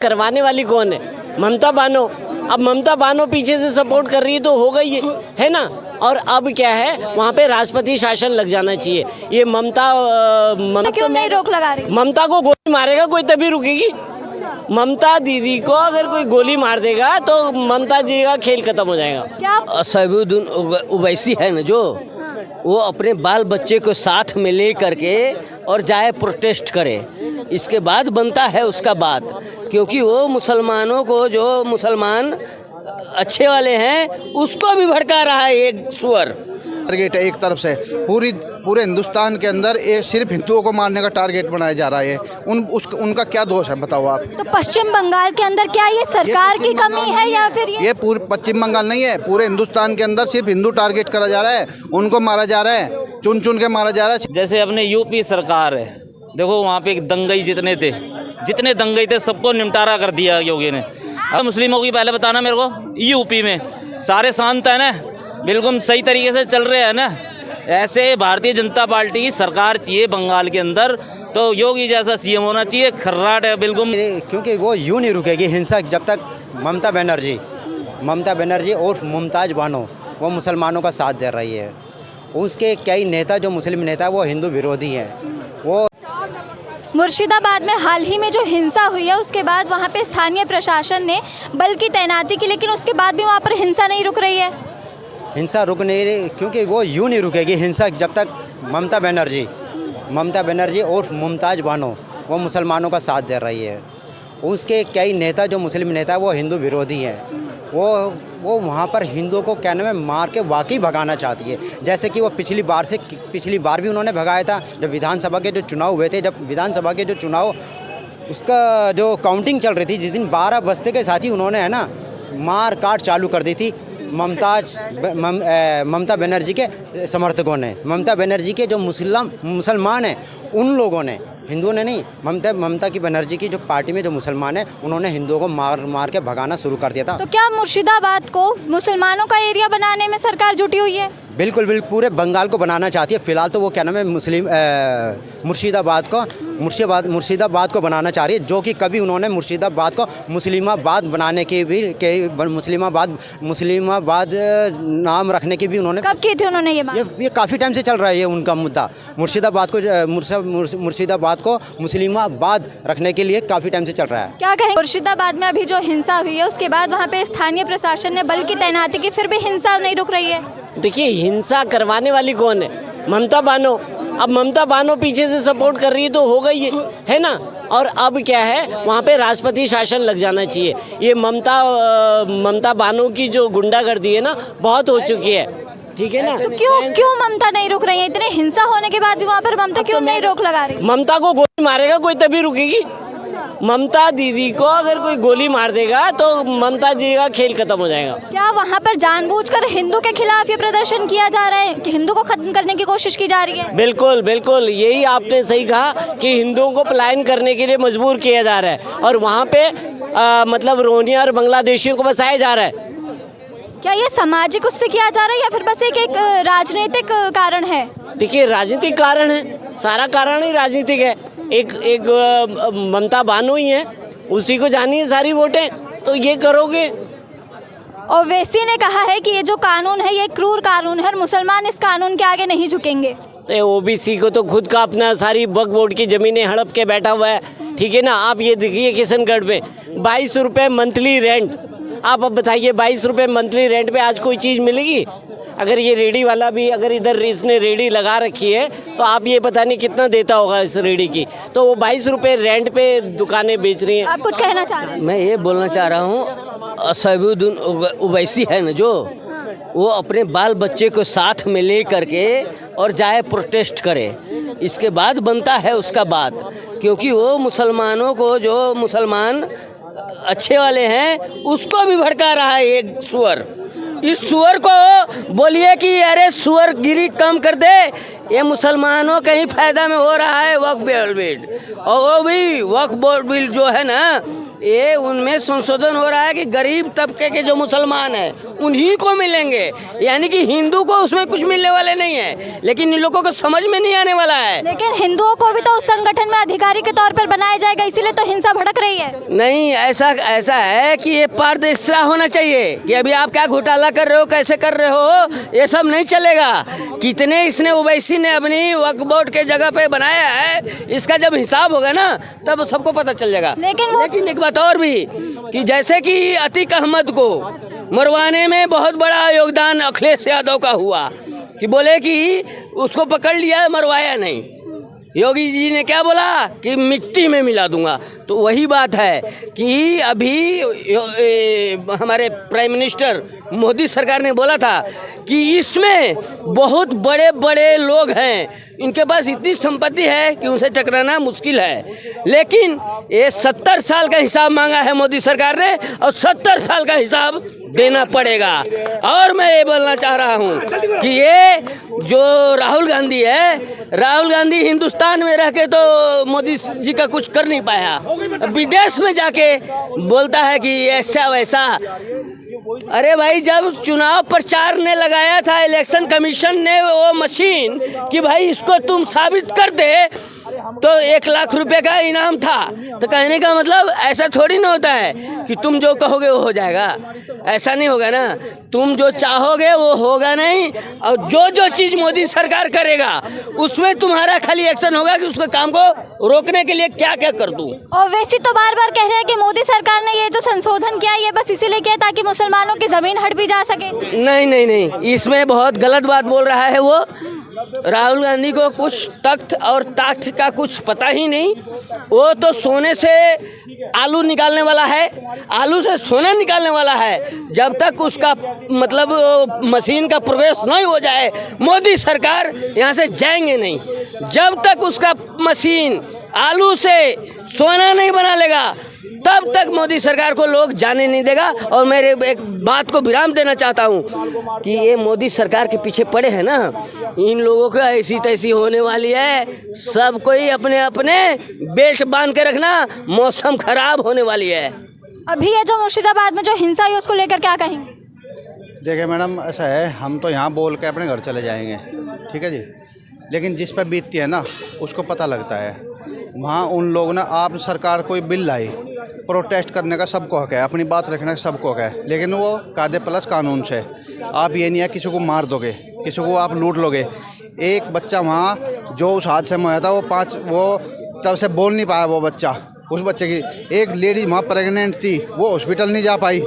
करवाने वाली कौन है? ममता बानो। अब ममता बानो पीछे से सपोर्ट कर रही है तो होगा ही है ना। और अब क्या है, वहाँ पे राष्ट्रपति शासन लग जाना चाहिए। ये ममता क्यों नहीं रोक लगा रही? ममता को गोली मारेगा कोई तभी रुकेगी। ममता दीदी को अगर कोई गोली मार देगा तो ममता जी का खेल खत्म हो जाएगा। क्या सैबुद्दीन ओवैसी है ना, जो वो अपने बाल बच्चे को साथ में ले करके और जाए प्रोटेस्ट करे, इसके बाद बनता है उसका बात। क्योंकि वो मुसलमानों को, जो मुसलमान अच्छे वाले हैं, उसको भी भड़का रहा है एक सुअर। टारगेट है एक तरफ से पूरे हिंदुस्तान के अंदर सिर्फ हिंदुओं को मारने का टारगेट बनाया जा रहा है। उनका क्या दोष है बताओ आप? तो पश्चिम बंगाल के अंदर क्या ये सरकार की कमी है या फिर ये पूरे पश्चिम बंगाल नहीं है, पूरे हिंदुस्तान के अंदर सिर्फ हिंदू टारगेट करा जा रहा है। उनको मारा जा रहा है, चुन चुन के मारा जा रहा है। जैसे अपने यूपी सरकार है, देखो वहाँ पे दंगई जितने दंगई थे सबको निपटारा कर दिया योगी ने। अब मुस्लिमों की पहले बताना मेरे को, यूपी में सारे शांत है ना, बिल्कुल सही तरीके से चल रहे हैं ना। ऐसे भारतीय जनता पार्टी की सरकार चाहिए बंगाल के अंदर, तो योगी जैसा सीएम होना चाहिए। खर्राट है बिल्कुल, क्योंकि वो यूँ नहीं रुकेगी हिंसा जब तक ममता बनर्जी और मुमताज़ बानो वो मुसलमानों का साथ दे रही है। उसके कई नेता जो मुस्लिम नेता वो हिंदू विरोधी हैं। वो मुर्शिदाबाद में हाल ही में जो हिंसा हुई है उसके बाद वहाँ पे स्थानीय प्रशासन ने बल की तैनाती की, लेकिन उसके बाद भी वहाँ पर हिंसा नहीं रुक रही है। हिंसा रुक नहीं रही क्योंकि वो यूँ नहीं रुकेगी हिंसा जब तक ममता बनर्जी और मुमताज़ बानो वो मुसलमानों का साथ दे रही है। उसके कई नेता जो मुस्लिम नेता वो हिंदू विरोधी हैं। वो वहाँ पर हिंदुओं को कहने में मार के वाकई भगाना चाहती है। जैसे कि वो पिछली बार भी उन्होंने भगाया था जब विधानसभा के जो चुनाव हुए थे। जब विधानसभा के जो चुनाव उसका जो काउंटिंग चल रही थी, जिस दिन 12 बजते के साथ ही उन्होंने है ना मार काट चालू कर दी थी ममता बनर्जी के समर्थकों ने। ममता बनर्जी के जो मुसलमान हैं उन लोगों ने, हिंदुओं ने नहीं, ममता की बनर्जी की जो पार्टी में जो मुसलमान हैं उन्होंने हिंदुओं को मार के भगाना शुरू कर दिया था। तो क्या मुर्शिदाबाद को मुसलमानों का एरिया बनाने में सरकार जुटी हुई है? बिल्कुल पूरे बंगाल को बनाना चाहती है। फिलहाल तो वो क्या नाम है मुर्शिदाबाद को बनाना चाह रही है, जो कि कभी उन्होंने मुर्शिदाबाद को मुस्लिमाबाद बनाने की भी मुस्लिमाबाद नाम रखने की भी उन्होंने कब की थी उन्होंने ये बात? ये काफ़ी टाइम से चल रहा है ये उनका मुद्दा। मुर्शिदाबाद को मुस्लिमाबाद रखने के लिए काफ़ी टाइम से चल रहा है। क्या कहें, मुर्शिदाबाद में अभी जो हिंसा हुई है उसके बाद वहाँ पे स्थानीय प्रशासन ने बल की तैनाती की, फिर भी हिंसा नहीं रुक रही है। देखिए, हिंसा करवाने वाली कौन है? ममता बानो। अब ममता बानो पीछे से सपोर्ट कर रही है तो होगा ही है ना। और अब क्या है, वहाँ पे राष्ट्रपति शासन लग जाना चाहिए। ये ममता बानो की जो गुंडागर्दी है ना, बहुत हो चुकी है, ठीक है ना। तो क्यों ममता नहीं रुक रही है? इतने हिंसा होने के बाद भी वहाँ पर ममता क्यों नहीं रोक लगा रही? ममता को गोली मारेगा कोई तभी रुकेगी। ममता दीदी को अगर कोई गोली मार देगा तो ममता जी का खेल खत्म हो जाएगा। क्या वहाँ पर जानबूझकर हिंदू के खिलाफ ये प्रदर्शन किया जा रहा है कि हिंदू को खत्म करने की कोशिश की जा रही है? बिल्कुल यही आपने सही कहा कि हिंदुओं को पलायन करने के लिए मजबूर किया जा रहा है और वहाँ पे मतलब रोहिंग्या और बांग्लादेशियों को बसाया जा रहा है। क्या ये सामाजिक उससे किया जा रहा है या फिर बस एक राजनीतिक कारण है? देखिए, राजनीतिक कारण है, सारा कारण ही राजनीतिक है। एक ममता बानो ही है, उसी को जानी है सारी वोटें, तो ये करोगे। ओवैसी ने कहा है कि ये जो कानून है ये क्रूर कानून है और मुसलमान इस कानून के आगे नहीं झुकेंगे। ओबीसी को तो खुद का अपना सारी वक्फ बोर्ड की जमीनें हड़प के बैठा हुआ है, ठीक है ना। आप ये देखिए किशनगढ़ में 22 रुपये मंथली रेंट। आप अब बताइए 22 रुपये मंथली रेंट पे आज कोई चीज़ मिलेगी? अगर ये रेडी वाला भी अगर इधर इसने रेडी लगा रखी है तो आप ये पता नहीं कितना देता होगा इस रेडी की, तो वो 22 रुपये रेंट पे दुकानें बेच रही हैं। आप कुछ कहना चाह रहे हैं? मैं ये बोलना चाह रहा हूँ, सैबुद्दीन ओवैसी है ना, जो वो अपने बाल बच्चे को साथ में ले करके और जाए प्रोटेस्ट करे, इसके बाद बनता है उसका बात। क्योंकि वो मुसलमानों को, जो मुसलमान अच्छे वाले हैं, उसको भी भड़का रहा है एक सुअर। इस सुअर को बोलिए कि अरे सुअर गिरी कम कर दे, ये मुसलमानों के ही फायदा में हो रहा है वक्फ बिल, और वो भी वक्फ बोर्ड बिल जो है ना, ये उनमें संशोधन हो रहा है कि गरीब तबके के जो मुसलमान हैं उन्हीं को मिलेंगे, यानी कि हिंदू को उसमें कुछ मिलने वाले नहीं है। लेकिन इन लोगों को समझ में नहीं आने वाला है। लेकिन हिंदुओं को भी तो उस संगठन में अधिकारी के तौर पर बनाया जाएगा, इसीलिए तो हिंसा भड़क रही है। नहीं, ऐसा है कि ये पारदर्शिता होना चाहिए कि अभी आप क्या घोटाला कर रहे हो, कैसे कर रहे हो, ये सब नहीं चलेगा। कितने इसने ओवैसी ने अपनी वक्फ बोर्ड के जगह पे बनाया है, इसका जब हिसाब होगा ना तब सबको पता चल जाएगा। लेकिन एक बात और भी कि जैसे कि अतीक अहमद को मरवाने में बहुत बड़ा योगदान अखिलेश यादव का हुआ, कि बोले कि उसको पकड़ लिया मरवाया नहीं, योगी जी ने क्या बोला कि मिट्टी में मिला दूंगा। तो वही बात है कि अभी हमारे प्राइम मिनिस्टर मोदी सरकार ने बोला था कि इसमें बहुत बड़े बड़े लोग हैं, इनके पास इतनी संपत्ति है कि उनसे टकराना मुश्किल है। लेकिन ये 70 साल का हिसाब मांगा है मोदी सरकार ने, और 70 साल का हिसाब देना पड़ेगा। और मैं ये बोलना चाह रहा हूँ कि ये जो राहुल गांधी है, राहुल गांधी हिंदुस्तान में रह के तो मोदी जी का कुछ कर नहीं पाया, विदेश में जाके बोलता है कि ऐसा वैसा। अरे भाई, जब चुनाव प्रचार ने लगाया था इलेक्शन कमीशन ने वो मशीन कि भाई इसको तुम साबित कर दे, तो 1 लाख रुपए का इनाम था। तो कहने का मतलब ऐसा थोड़ी ना होता है कि तुम जो कहोगे वो हो जाएगा, ऐसा नहीं होगा ना। तुम जो चाहोगे वो होगा नहीं, और जो चीज़ मोदी सरकार करेगा उसमें तुम्हारा खाली एक्शन होगा कि उसके काम को रोकने के लिए क्या क्या कर दूँ। और वैसे तो बार बार कह रहे हैं कि मोदी सरकार ने ये जो संशोधन किया ये बस इसीलिए किया ताकि मुसलमानों की जमीन हट भी जा सके। नहीं, इसमें बहुत गलत बात बोल रहा है वो। राहुल गांधी को कुछ तख्त और ताख्त का कुछ पता ही नहीं। वो तो सोने से आलू निकालने वाला है, आलू से सोना निकालने वाला है। जब तक उसका मतलब मशीन का प्रोग्रेस नहीं हो जाए, मोदी सरकार यहाँ से जाएंगे नहीं। जब तक उसका मशीन आलू से सोना नहीं बना लेगा, तब तक मोदी सरकार को लोग जाने नहीं देगा। और मेरे एक बात को विराम देना चाहता हूँ कि ये मोदी सरकार के पीछे पड़े हैं ना, इन लोगों का ऐसी तैसी होने वाली है। सब कोई अपने अपने बेल्ट बांध के रखना, मौसम खराब होने वाली है। अभी ये जो मुर्शिदाबाद में जो हिंसा है उसको लेकर क्या कहेंगे? देखिए मैडम, ऐसा है, हम तो यहाँ बोल के अपने घर चले जाएंगे, ठीक है जी, लेकिन जिस पर बीतती है ना उसको पता लगता है। वहाँ उन लोगों ने, आप सरकार कोई बिल लाई, प्रोटेस्ट करने का सबको हक है, अपनी बात रखने का सबको हक है, लेकिन वो कायदे प्लस कानून से। आप ये नहीं है किसी को मार दोगे, किसी को आप लूट लोगे। एक बच्चा वहाँ जो उस हादसे में आया था वो तब से बोल नहीं पाया। वो बच्चा, उस बच्चे की एक लेडी वहाँ प्रेग्नेंट थी, वो हॉस्पिटल नहीं जा पाई।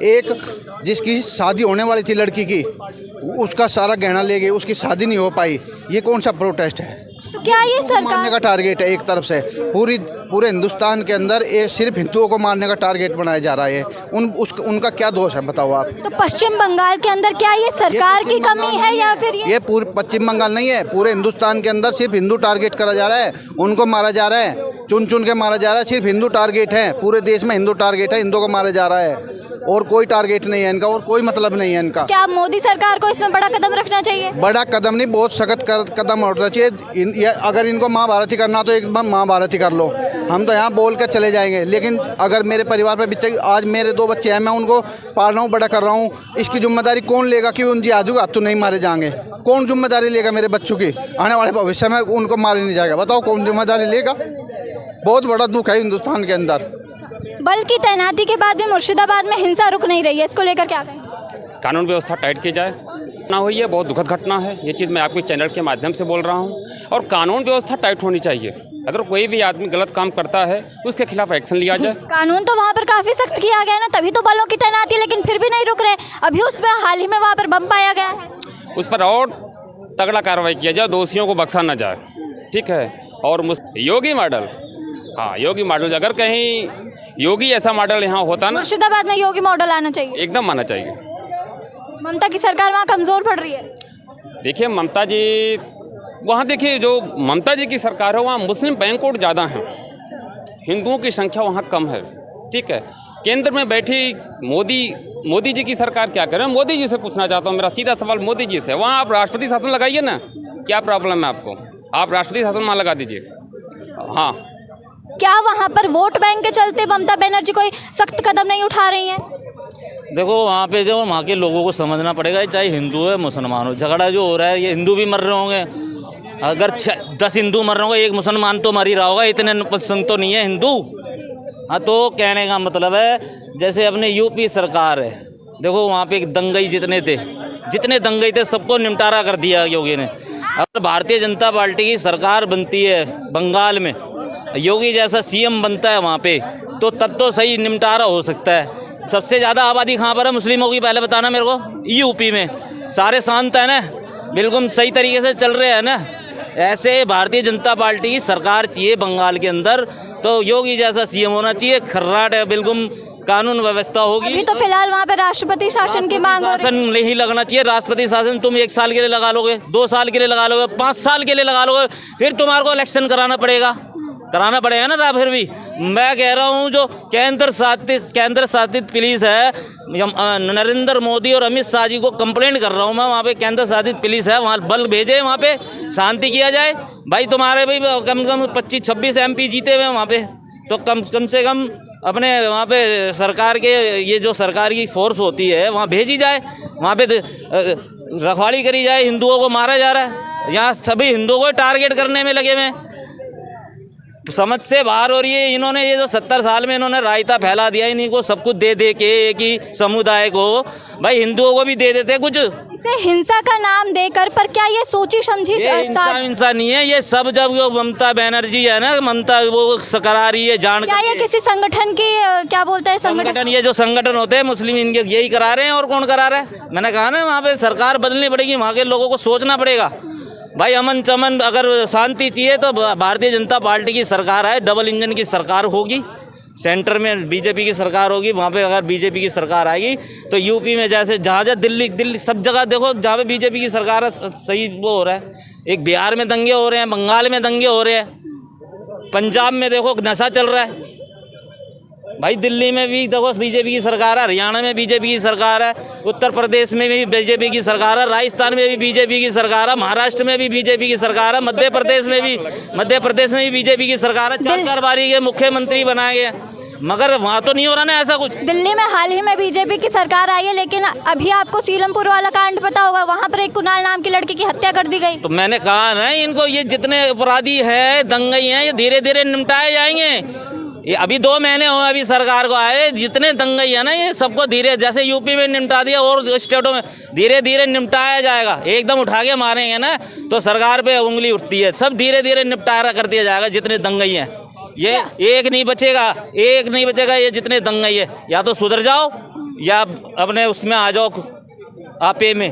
एक जिसकी शादी होने वाली थी लड़की की, उसका सारा गहना ले गए, उसकी शादी नहीं हो पाई। ये कौन सा प्रोटेस्ट है? तो क्या ये सरकार मारने का टारगेट है एक तरफ से? पूरे हिंदुस्तान के अंदर ये सिर्फ हिंदुओं को मारने का टारगेट बनाया जा रहा है। उनका क्या दोष है बताओ आप? तो पश्चिम बंगाल के अंदर क्या ये सरकार की कमी है या फिर ये पूरे पश्चिम बंगाल नहीं है, पूरे हिंदुस्तान के अंदर सिर्फ हिंदू टारगेट करा जा रहा है। उनको मारा जा रहा है, चुन चुन के मारा जा रहा है। सिर्फ हिंदू टारगेट है, पूरे देश में हिंदू टारगेट है, हिंदुओं को मारा जा रहा है, और कोई टारगेट नहीं है इनका, और कोई मतलब नहीं है इनका। क्या मोदी सरकार को इसमें बड़ा कदम रखना चाहिए? बड़ा कदम नहीं, बहुत सख्त कदम उठना चाहिए। अगर इनको महाभारत ही करना तो एक बार महाभारत ही कर लो। हम तो यहाँ बोल कर चले जाएंगे, लेकिन अगर मेरे परिवार पे बच्चे, आज मेरे 2 बच्चे हैं, मैं उनको पाल रहा हूँ, बड़ा कर रहा हूँ, इसकी जिम्मेदारी कौन लेगा कि उन जिहादियों का तो नहीं मारे जाएंगे? कौन जिम्मेदारी लेगा मेरे बच्चों की? आने वाले भविष्य में उनको मारे नहीं जाएगा, बताओ कौन जिम्मेदारी लेगा? बहुत बड़ा दुख है हिंदुस्तान के अंदर। बल की तैनाती के बाद भी मुर्शिदाबाद में हिंसा रुक नहीं रही है, इसको लेकर क्या कहें? कानून व्यवस्था टाइट की जाए ना हुई है, बहुत दुखद घटना है। ये चीज़ मैं आपके चैनल के माध्यम से बोल रहा हूँ, और कानून व्यवस्था टाइट होनी चाहिए। अगर कोई भी आदमी गलत काम करता है उसके खिलाफ एक्शन लिया जाए। कानून तो वहाँ पर काफ़ी सख्त किया गया है ना, तभी तो बलों की तैनाती, लेकिन फिर भी नहीं रुक रहे। अभी उसमें हाल ही में वहाँ पर बम पाया गया है, उस पर और तगड़ा कार्रवाई किया जाए, दोषियों को बख्शा न जाए, ठीक है। और योगी मॉडल, हाँ योगी मॉडल, अगर कहीं योगी ऐसा मॉडल यहाँ होता ना, मुर्शिदाबाद में योगी मॉडल आना चाहिए, एकदम आना चाहिए। ममता की सरकार वहाँ कमज़ोर पड़ रही है। देखिए ममता जी, वहाँ देखिए जो ममता जी की सरकार है वहाँ मुस्लिम बैंकआउट ज़्यादा हैं, हिंदुओं की संख्या वहाँ कम है, ठीक है। केंद्र में बैठी मोदी जी की सरकार क्या करे? मोदी जी से पूछना चाहता हूँ, मेरा सीधा सवाल मोदी जी से। वहाँ आप राष्ट्रपति शासन लगाइए ना, क्या प्रॉब्लम है आपको? आप राष्ट्रपति शासन वहाँ लगा दीजिए। हाँ, क्या वहाँ पर वोट बैंक के चलते ममता बनर्जी कोई सख्त कदम नहीं उठा रही हैं? देखो वहाँ पे जो वहाँ के लोगों को समझना पड़ेगा, चाहे हिंदू है मुसलमान हो, झगड़ा जो हो रहा है ये हिंदू भी मर रहे होंगे। अगर 10 हिंदू मर रहे होंगे, एक मुसलमान तो मर ही रहा होगा, इतने पसंद तो नहीं है हिंदू। हाँ, तो कहने का मतलब है जैसे अपने यूपी सरकार है, देखो वहाँ पे एक दंगई जितने दंगई थे सबको निपटारा कर दिया योगी ने। अगर भारतीय जनता पार्टी की सरकार बनती है बंगाल में, योगी जैसा सीएम बनता है वहाँ पे, तो तब तो सही निपटारा हो सकता है। सबसे ज़्यादा आबादी कहाँ पर है मुस्लिमों की, पहले बताना मेरे को। यूपी में सारे शांत है ना, बिल्कुल सही तरीके से चल रहे हैं ना। ऐसे भारतीय जनता पार्टी की सरकार चाहिए बंगाल के अंदर, तो योगी जैसा सीएम होना चाहिए। खर्राट है, बिल्कुल कानून व्यवस्था होगी। अभी तो फिलहाल वहाँ पे राष्ट्रपति शासन की मांग हो रही है। शासन नहीं लगना चाहिए। राष्ट्रपति शासन तुम 1 साल के लिए लगा लोगे, 2 साल के लिए लगा लोगे, 5 साल के लिए लगा लोगे, फिर तुम्हारे को इलेक्शन कराना पड़ेगा ना। फिर भी मैं कह रहा हूँ जो केंद्र शासित पुलिस है, नरेंद्र मोदी और अमित शाह जी को कंप्लेंट कर रहा हूँ मैं। वहाँ पे केंद्र शासित पुलिस है, वहाँ बल भेजे, वहाँ पे शांति किया जाए। भाई तुम्हारे भाई कम से कम 25-26 MP जीते हुए वहाँ पे, तो कम से कम अपने वहाँ पे सरकार के ये जो सरकार की फोर्स होती है वहाँ भेजी जाए, वहाँ पे रखवाली करी जाए। हिंदुओं को मारा जा रहा है, यहाँ सभी हिंदुओं को टारगेट करने में लगे हुए, समझ से बाहर हो रही है। इन्होंने ये जो 70 साल में इन्होंने रायता फैला दिया, इन्हीं को सब कुछ दे के एक ही समुदाय को, भाई हिंदुओं को भी दे देते कुछ। इसे हिंसा का नाम देकर, पर क्या ये सोची समझी हिंसा नहीं है ये सब। जब वो ममता बनर्जी है ना, ममता वो करा रही है जान, क्या ये किसी संगठन की क्या बोलते हैं संगठन? ये जो संगठन होते हैं मुस्लिम, इनके यही करा रहे हैं, और कौन करा रहा है? मैंने कहा ना वहाँ पे सरकार बदलनी पड़ेगी, वहाँ के लोगों को सोचना पड़ेगा। भाई अमन चमन अगर शांति चाहिए तो भारतीय जनता पार्टी की सरकार है, डबल इंजन की सरकार होगी। सेंटर में बीजेपी की सरकार होगी, वहाँ पे अगर बीजेपी की सरकार आएगी तो यूपी में जैसे जहाँ दिल्ली सब जगह देखो जहाँ पे बीजेपी की सरकार है, सही वो हो रहा है। एक बिहार में दंगे हो रहे हैं, बंगाल में दंगे हो रहे हैं, पंजाब में देखो नशा चल रहा है। भाई दिल्ली में भी देखो बीजेपी की सरकार है, हरियाणा में बीजेपी की सरकार है, उत्तर प्रदेश में भी बीजेपी की सरकार है, राजस्थान में भी बीजेपी की सरकार है, महाराष्ट्र में भी बीजेपी की सरकार है, मध्य प्रदेश में भी बीजेपी की सरकार है। 4 बारी के मुख्यमंत्री बनाए गए, मगर वहाँ तो नहीं हो रहा ना ऐसा कुछ। दिल्ली में हाल ही में बीजेपी की सरकार आई है, लेकिन अभी आपको सीलमपुर वाला कांड पता होगा, वहाँ पर एक कुणाल नाम की लड़की की हत्या कर दी गई। तो मैंने कहा ना इनको, ये जितने अपराधी है दंगई हैं, ये धीरे धीरे निपटाए जाएंगे। ये अभी 2 महीने हुए अभी सरकार को आए, जितने दंगई है ना ये सबको धीरे, जैसे यूपी में निपटा दिया और स्टेटों में धीरे धीरे निपटाया जाएगा। एकदम उठा के मारेंगे ना तो सरकार पे उंगली उठती है। सब धीरे धीरे निपटारा कर दिया जाएगा जितने दंगई हैं। ये एक नहीं बचेगा ये जितने दंगई है। या तो सुधर जाओ या अपने उसमें आ जाओ आपे में।